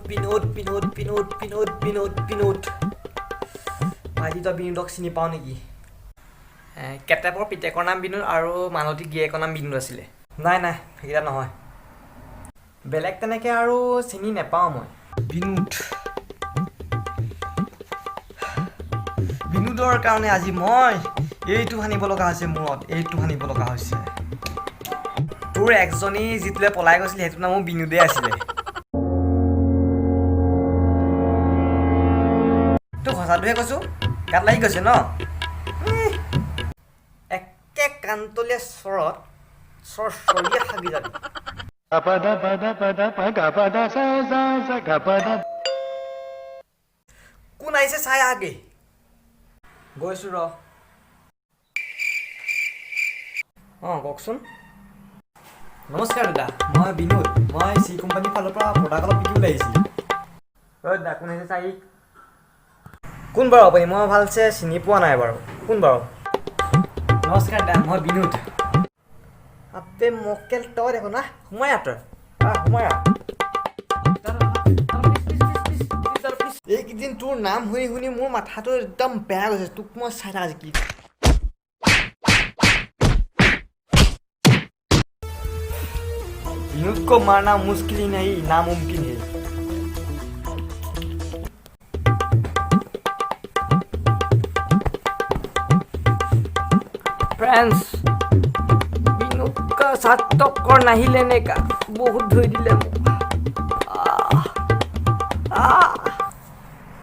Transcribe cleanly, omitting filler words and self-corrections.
বিনোদ আজি তই বিনোদক চিনি পাওঁ নেকি কেটেপৰ পিতেকৰ নাম বিনোদ আৰু মালতী গিৰিয়েকৰ নাম বিনোদ আছিলে নাই সেইকেইটা নহয় বেলেগ তেনেকৈ আৰু চিনি নাপাওঁ মই বিনোদৰ কাৰণে আজি মই এইটো সানিব লগা হৈছে মূৰত তোৰ একজনী যিটোলৈ পলাই গৈছিলে সেইটো নামো বিনোদে আছিলে তোক সঁচাটোহে কৈছোঁ গাত লাগি গৈছে ন একে কান্তলীয়া স্বৰত চৰিয়ে থাকি যাবি কোন আহিছে চাই আগে গৈছোঁ ৰ কওকচোন নমস্কাৰ দাদা মই বিনোদ মই চি কোম্পানীৰ ফালৰ পৰা প্ৰডাক্ট অলপ বিকিবলৈ আহিছিলোঁ দাদা কোন আহিছে চাই কোন বাৰু আপুনি মই ভালছে চিনি পোৱা নাই বাৰু কোন বাৰু নমস্কাৰ দাদা মই বিনোদ আপে মক্কেল তই দেখোন না সোমাই তই সোমাই এইকেইদিন তোৰ নাম শুনি মোৰ মাথাটো একদম বেয়া গৈছে তোক মই চাই থাকা কি विनोद को मारना मुश्किल ही नहीं नामुमकिन है फ्रेंड्स विनोद का साथ टक्कर नहीं लेने का बहुत धोई दिले